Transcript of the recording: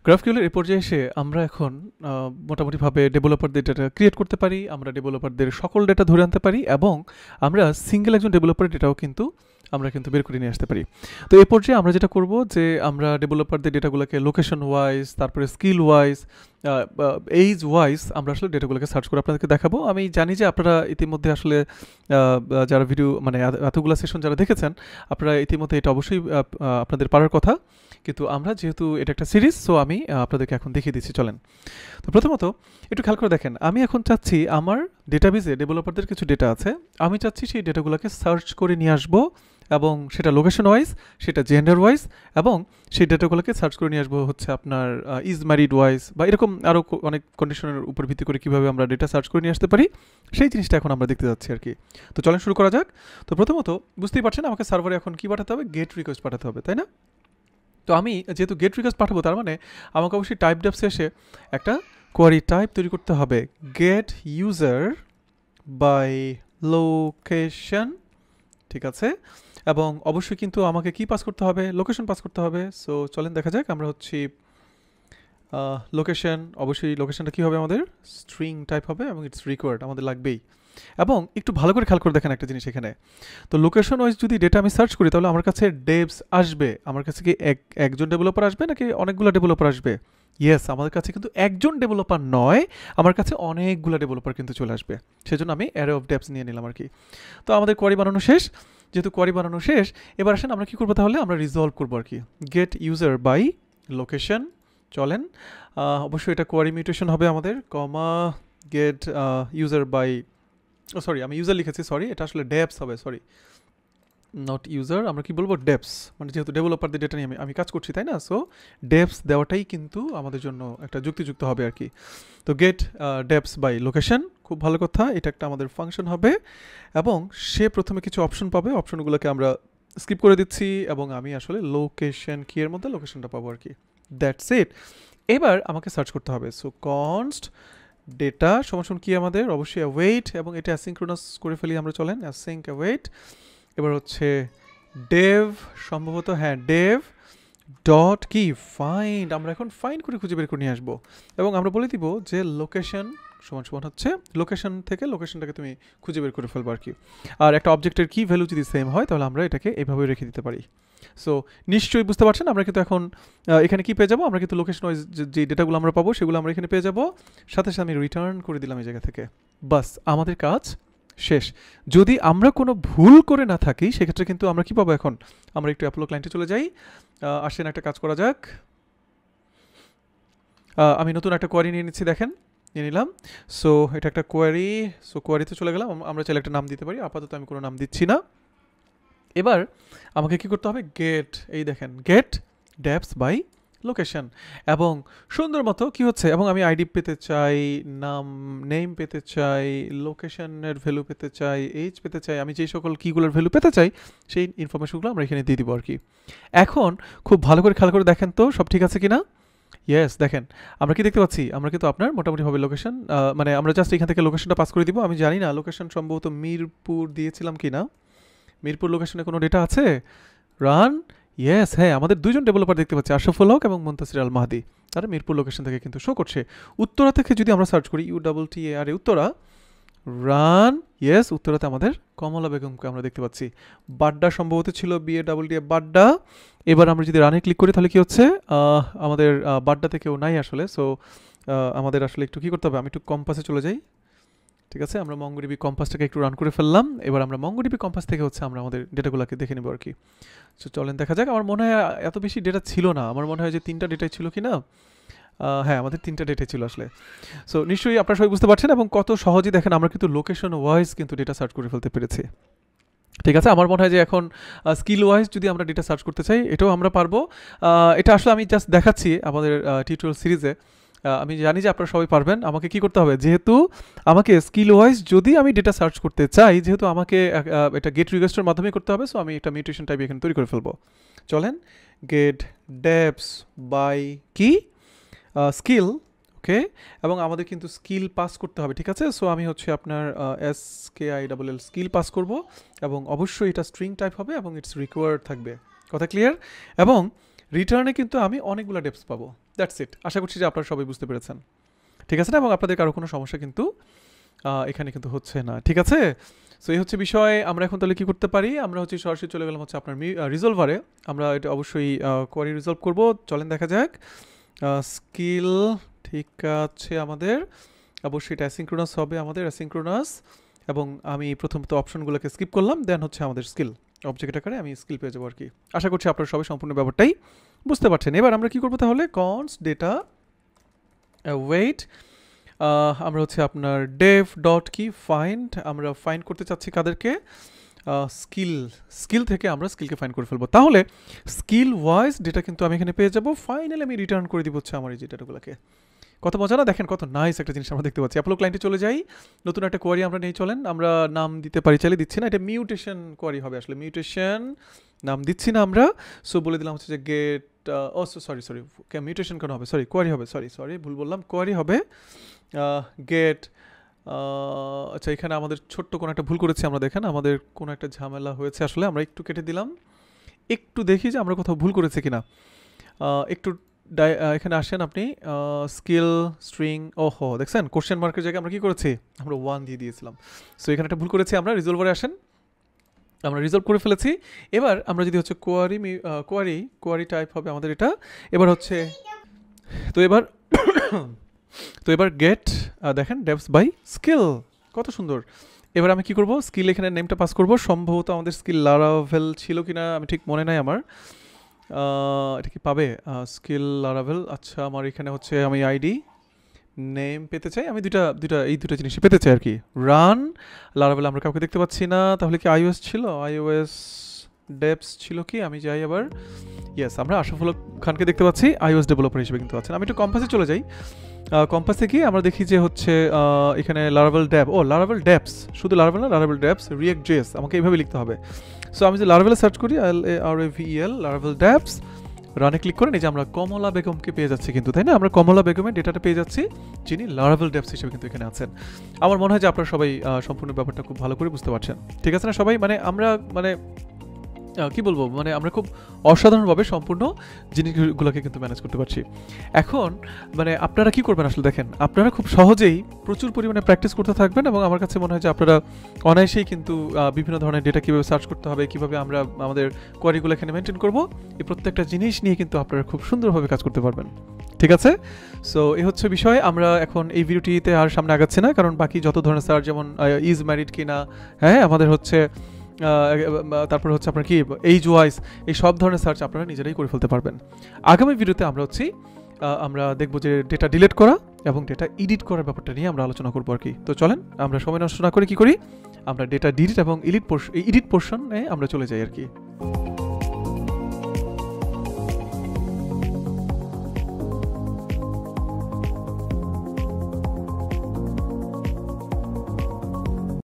গ্রাফকিউলের এই পর্যায়ে এসে আমরা এখন মোটামুটিভাবে ডেভেলপারদের ডেটা ক্রিয়েট করতে পারি, আমরা ডেভেলপারদের সকল ডেটা ধরে আনতে পারি এবং আমরা সিঙ্গেল একজন ডেভেলপারের ডেটাও কিন্তু আমরা কিন্তু বের করে নিয়ে আসতে পারি। তো এই পর্যায়ে আমরা যেটা করব যে আমরা ডেভেলপারদের ডেটাগুলোকে লোকেশন ওয়াইজ, তারপরে স্কিল ওয়াইজ, এইজ ওয়াইজ আমরা আসলে ডেটাগুলোকে সার্চ করে আপনাদেরকে দেখাবো। আমি জানি যে আপনারা ইতিমধ্যে আসলে যারা ভিডিও মানে এতগুলো সেশন যারা দেখেছেন আপনারা ইতিমধ্যে এটা অবশ্যই আপনাদের পারার কথা, কিন্তু আমরা যেহেতু এটা একটা সিরিজ, সো আমি আপনাদেরকে এখন দেখিয়ে দিচ্ছি। চলেন। তো প্রথমত একটু খেয়াল করে দেখেন, আমি এখন চাচ্ছি আমার ডেটাবেজে ডেভেলপারদের কিছু ডেটা আছে, আমি চাচ্ছি সেই ডেটাগুলোকে সার্চ করে নিয়ে আসবো এবং সেটা লোকেশন ওয়াইজ, সেটা জেন্ডার ওয়াইজ, এবং সেই ডেটাগুলোকে সার্চ করে নিয়ে আসবো হচ্ছে আপনার ইজ ম্যারিড ওয়াইজ বা এরকম আরও অনেক কন্ডিশনের উপর ভিত্তি করে কীভাবে আমরা ডেটা সার্চ করে নিয়ে আসতে পারি সেই জিনিসটা এখন আমরা দেখতে যাচ্ছি আর কি। তো চলেন শুরু করা যাক। তো প্রথমত বুঝতেই পারছেন আমাকে সার্ভারে এখন কী পাঠাতে হবে, গেট রিকোয়েস্ট পাঠাতে হবে, তাই না? তো আমি যেহেতু গেট রিকোয়েস্ট পাঠাবো তার মানে আমাকে অবশ্যই টাইপ ডেপসে এসে একটা কোয়ারি টাইপ তৈরি করতে হবে, গেট ইউজার বাই লোকেশন, ঠিক আছে? এবং অবশ্যই কিন্তু আমাকে কি পাস করতে হবে, লোকেশন পাস করতে হবে। সো চলেন দেখা যাক। আমরা হচ্ছে লোকেশন, অবশ্যই লোকেশনটা কী হবে আমাদের স্ট্রিং টাইপ হবে এবং ইটস রিকোয়ার্ড আমাদের লাগবেই। এবং একটু ভালো করে খেয়াল করে দেখেন একটা জিনিস এখানে, তো লোকেশন ওয়াইজ যদি ডেটা আমি সার্চ করি তাহলে আমার কাছে ডেভস আসবে, আমার কাছে কি একজন ডেভেলপার আসবে নাকি অনেকগুলো ডেভেলপার আসবে? ইয়েস, আমাদের কাছে কিন্তু একজন ডেভেলপার নয়, আমার কাছে অনেকগুলো ডেভেলপার কিন্তু চলে আসবে। সেজন্য আমি অ্যারে অফ ডেভস নিয়ে নিলাম আর কি। তো আমাদের কোয়ারি বানানো শেষ। যেহেতু কোয়ারি বানানো শেষ, এবার আসেন আমরা কী করবো তাহলে, আমরা রিজলভ করবো আর কি, গেট ইউজার বাই লোকেশন। চলেন, অবশ্যই এটা কোয়ারি মিউটেশন হবে আমাদের, কমা গেট ইউজার বাই, সরি আমি ইউজার লিখেছি, সরি এটা আসলে ডেপস হবে, সরি নট ইউজার, আমরা কি বলবো ডেপস, মানে যেহেতু ডেভেলপারদের ডেটা নিয়ে আমি কাজ করছি তাই না, সো ডেপস দেওয়াটাই কিন্তু আমাদের জন্য একটা যুক্তিযুক্ত হবে আর কি। তো গেট ডেপস বাই লোকেশন, খুব ভালো কথা, এটা একটা আমাদের ফাংশন হবে এবং সে প্রথমে কিছু অপশন পাবে, অপশনগুলোকে আমরা স্কিপ করে দিচ্ছি এবং আমি আসলে লোকেশন কি এর মধ্যে লোকেশনটা পাবো আর কি। That's it. এবার আমাকে সার্চ করতে হবে, সো কনস্ট ডেটা সমান কি আমাদের অবশ্যই অ্যাওয়েট, এবং এটা অ্যাসিঙ্ক্রোনাস করে ফেলি আমরা, চলেন অ্যাসিঙ্ক অ্যাওয়েট। এবার হচ্ছে ডেভ, সম্ভবত হ্যাঁ ডেভ ডট কি ফাইন্ড, আমরা এখন ফাইন্ড করে খুঁজে বের করে নিয়ে আসবো এবং আমরা বলে দিব যে লোকেশন সমান হচ্ছে লোকেশন থেকে লোকেশনটাকে তুমি খুঁজে বের করে ফেলবো আর কি। আর একটা অবজেক্টের কি ভ্যালু যদি সেম হয় তাহলে আমরা এটাকে এভাবে রেখে দিতে পারি। সো নিশ্চয়ই বুঝতে পারছেন আমরা কিন্তু এখন এখানে কি পেয়ে যাবো, আমরা কিন্তু লোকেশন ওয়াইজ যে ডেটাগুলো আমরা পাবো সেগুলো আমরা এখানে পেয়ে যাবো, সাথে সাথে আমি রিটার্ন করে দিলাম এই জায়গা থেকে, বাস আমাদের কাজ শেষ। যদি আমরা কোনো ভুল করে না থাকি সেক্ষেত্রে কিন্তু আমরা কি পাবো, এখন আমরা একটু অ্যাপোলো ক্লায়েন্টে চলে যাই, আসেন একটা কাজ করা যাক। আমি নতুন একটা কোয়ারি নিয়ে নিচ্ছি, দেখেন নিয়ে নিলাম। সো এটা একটা কোয়ারি, সো কোয়ারিতে চলে গেলাম, আমরা চাইলে একটা নাম দিতে পারি, আপাতত আমি কোনো নাম দিচ্ছি না। এবার আমাকে কি করতে হবে, গেট, এই দেখেন গেট ডেপস বাই লোকেশন, এবং সুন্দর মতো কী হচ্ছে, এবং আমি আইডি পেতে চাই, নেম পেতে চাই, লোকেশনের ভ্যালু পেতে চাই, এইজ পেতে চাই, আমি যেই সকল কিগুলোর ভ্যালু পেতে চাই সেই ইনফরমেশনগুলো আমরা এখানে দিয়ে দিব আর কি। এখন খুব ভালো করে খেয়াল করে দেখেন তো সব ঠিক আছে কিনা। ইয়েস, দেখেন আমরা কি দেখতে পাচ্ছি, আমরা কিন্তু আপনার মোটামুটিভাবে লোকেশন, মানে আমরা জাস্ট এখান থেকে লোকেশনটা পাস করে দিব। আমি জানি না লোকেশন সম্ভবত মিরপুর দিয়েছিলাম কি না, মিরপুর লোকেশনে কোনো ডেটা আছে, রান, ইয়েস হ্যাঁ আমাদের দুইজন ডেভেলপার দেখতে পাচ্ছি, আশরাফুল হক এবং মুনতাসির আল মাহদি, তারা মিরপুর লোকেশন থেকে কিন্তু শো করছে। উত্তরা থেকে যদি আমরা সার্চ করি UTTAR উত্তরা, রান, ইয়েস উত্তরাতে আমাদের কমলা বেগমকে আমরা দেখতে পাচ্ছি, বাড্ডা সম্ভবত ছিল BADDA বাড্ডা। এবার আমরা যদি রানে ক্লিক করি তাহলে কি হচ্ছে, আমাদের বাড্ডাতে কেউ নাই আসলে, সো আমাদের আসলে একটু কী করতে হবে, আমি একটু কম্পাসে চলে যাই, ঠিক আছে, আমরা মঙ্গোডিবি কম্পাসটাকে একটু রান করে ফেললাম। এবার আমরা মঙ্গোডিবি কম্পাস থেকে হচ্ছে আমরা আমাদের ডেটাগুলোকে দেখে নেব আর কি। সো চলেন দেখা যাক, আমার মনে হয় এত বেশি ডেটা ছিল না, আমার মনে হয় যে 3টা ডেটাই ছিল কি না, হ্যাঁ আমাদের 3টা ডেটাই ছিল আসলে। সো নিশ্চয়ই আপনারা সবাই বুঝতে পারছেন এবং কত সহজেই দেখেন আমরা কিন্তু লোকেশন ওয়াইজ কিন্তু ডেটা সার্চ করে ফেলতে পেরেছি, ঠিক আছে। আমার মনে হয় যে এখন স্কিল ওয়াইজ যদি আমরা ডেটা সার্চ করতে চাই এটাও আমরা পারবো। এটা আসলে আমি জাস্ট দেখাচ্ছি আমাদের টিউটোরিয়াল সিরিজে, আমি জানি যে আপনারা সবাই পারবেন। আমাকে কি করতে হবে, যেহেতু আমাকে স্কিল ওয়াইজ যদি আমি ডেটা সার্চ করতে চাই, যেহেতু আমাকে এটা গেট রিকোয়েস্টের মাধ্যমে করতে হবে, সো আমি একটা মিউটেশন টাইপ এখানে তৈরি করে ফেলবো। চলেন গেট ডেপস বাই কি স্কিল, ওকে, এবং আমাদের কিন্তু স্কিল পাস করতে হবে, ঠিক আছে। সো আমি হচ্ছে আপনার SKILL স্কিল পাস করব এবং অবশ্যই এটা স্ট্রিং টাইপ হবে এবং ইটস রিকোয়ার্ড থাকবে, কথা ক্লিয়ার। এবং রিটার্নে কিন্তু আমি অনেকগুলো ডেপস পাবো, দ্যাটস ইট। আশা করছি যে আপনারা সবাই বুঝতে পেরেছেন, ঠিক আছে না? এবং আপনাদের কারো কোনো সমস্যা কিন্তু এখানে কিন্তু হচ্ছে না, ঠিক আছে? সো এই হচ্ছে বিষয়। আমরা এখন তাহলে কী করতে পারি, আমরা হচ্ছে সরাসরি চলে গেলাম হচ্ছে আপনার রিজলভারে। আমরা এটা অবশ্যই কোয়ারি রিজলভ করব। চলেন দেখা যাক। স্কিল ঠিক আছে আমাদের, অবশ্যই এটা অ্যাসিঙ্ক্রোনাস হবে, আমাদের অ্যাসিঙ্ক্রোনাস। এবং আমি প্রথমত অপশনগুলোকে স্কিপ করলাম, দেন হচ্ছে আমাদের স্কিল অবজেক্ট আকারে আমি স্কিল পেয়ে যাবো আর কি। আশা করছি আপনারা সবাই সম্পূর্ণ ব্যাপারটাই বুঝতে পারছেন। এবার আমরা কী করবো তাহলে, কনস্ট ডেটা ওয়েট, আমরা হচ্ছে আপনার ডেভ ডট কি ফাইন্ড, আমরা ফাইন্ড করতে চাচ্ছি কাদেরকে, স্কিল থেকে আমরা স্কিলকে ফাইন্ড করে ফেলবো। তাহলে স্কিল ওয়াইজ ডেটা কিন্তু আমি এখানে পেয়ে যাবো। ফাইনালি আমি রিটার্ন করে দিব হচ্ছে আমার এই ডেটাগুলোকে। কত মজা না, দেখেন কত নাইস একটা জিনিস আমরা দেখতে পাচ্ছি। অ্যাপোলো ক্লায়েন্টে চলে যাই, নতুন একটা কোয়ারি আমরা নেই, চলেন আমরা নাম দিতে পারি, চাইলে দিচ্ছি না, এটা মিউটেশন কোয়ারি হবে আসলে, মিউটেশন নাম দিচ্ছি না আমরা। সো বলে দিলাম হচ্ছে যে গেট, ও সরি মিউটেশন কেন হবে, সরি কোয়ারি হবে, সরি ভুল বললাম, কোয়ারি হবে গেট। আচ্ছা এখানে আমাদের ছোট্ট কোনো একটা ভুল করেছি আমরা, দেখেন আমাদের কোনো একটা ঝামেলা হয়েছে আসলে, আমরা একটু কেটে দিলাম, একটু দেখি যে আমরা কোথাও ভুল করেছি কিনা। একটু এখানে আসেন আপনি, স্কিল স্ট্রিং, ওহো দেখছেন কোশ্চেন মার্কের জায়গায় আমরা কী করেছি, আমরা 1 দিয়ে দিয়েছিলাম। সো এখানে একটা ভুল করেছি আমরা, রিজলভারে আসেন, আমরা রিজলভ করে ফেলেছি। এবার আমরা যদি হচ্ছে কোয়ারি টাইপ হবে আমাদের এটা। এবার হচ্ছে তো এবার গেট, দেখেন ডেভস বাই স্কিল, কত সুন্দর। এবার আমি কি করব, স্কিল এখানে নেমটা পাস করব, সম্ভবত আমাদের স্কিল লারাভেল ছিল কিনা আমি ঠিক মনে নাই আমার, এটা কি পাবে স্কিল লারাভেল। আচ্ছা আমার এখানে হচ্ছে আমি আইডি নেম পেতে চাই, আমি এই দুটো জিনিসই পেতে চাই আর কি। রান লারাভেল আমরা কাউকে দেখতে পাচ্ছি না, তাহলে কি iOS ছিল, iOS ডেভস ছিল কি, আমি যাই আবার, ইয়েস আমরা আশরাফুল খানকে দেখতে পাচ্ছি iOS ডেভেলপার হিসেবে কিন্তু আছেন। আমি একটু কম্পাসে চলে যাই, কম্পাসে গিয়ে আমরা দেখি যে হচ্ছে এখানে লারাভেল ডেভ, লারাভেল ডেভস, শুধু লারাভেল না, লারাভেল ডেভস রিয়েক্ট জেএস, আমাকে এইভাবে লিখতে হবে। সো আমি যে লারাভেল সার্চ করি, LARAVEL লারাভেল ডেভস, রানে ক্লিক করে এই যে আমরা কমলা বেগমকে পেয়ে যাচ্ছি কিন্তু, তাই না? আমরা কমলা বেগমের ডেটাটা পেয়ে যাচ্ছি, যিনি লারাভেল ডেভস হিসেবে কিন্তু এখানে আছেন। আমার মনে হয় যে আপনারা সবাই সম্পূর্ণ ব্যাপারটা খুব ভালো করে বুঝতে পারছেন, ঠিক আছে না সবাই? মানে আমরা কি বলবো, মানে আমরা খুব অসাধারণভাবে সম্পূর্ণ জিনিসগুলোকে কিন্তু ম্যানেজ করতে পারছি। এখন মানে আপনারা কি করবেন আসলে, দেখেন আপনারা খুব সহজেই প্রচুর পরিমাণে প্র্যাকটিস করতে থাকবেন, এবং আমার কাছে মনে হয় যে আপনারা অনায়াসেই কিন্তু বিভিন্ন ধরনের ডেটা কীভাবে সার্চ করতে হবে, কীভাবে আমরা আমাদের কোয়ারিগুলো এখানে মেনটেন করবো, এই প্রত্যেকটা জিনিস নিয়ে কিন্তু আপনারা খুব সুন্দরভাবে কাজ করতে পারবেন, ঠিক আছে? সো এই হচ্ছে বিষয়। আমরা এখন এই ভিডিওটিতে আর সামনে আগাচ্ছি না, কারণ বাকি যত ধরনের সার্চ, যেমন ইজ ম্যারিড কিনা, হ্যাঁ আমাদের হচ্ছে তারপরে হচ্ছে আপনার কি এইজ ওয়াইজ, এই সব ধরনের সার্চ আপনারা নিজেরাই করে ফেলতে পারবেন। আগামী ভিডিওতে আমরা দেখব যে ডেটা ডিলিট করা এবং ডেটা এডিট করার ব্যাপারটা নিয়ে আমরা আলোচনা করবো আর কি। তো চলেন আমরা সময় নষ্ট না করে কি করি, আমরা ডেটা ডিলিট এবং এডিট পোর্শনে আমরা চলে যাই আর কি।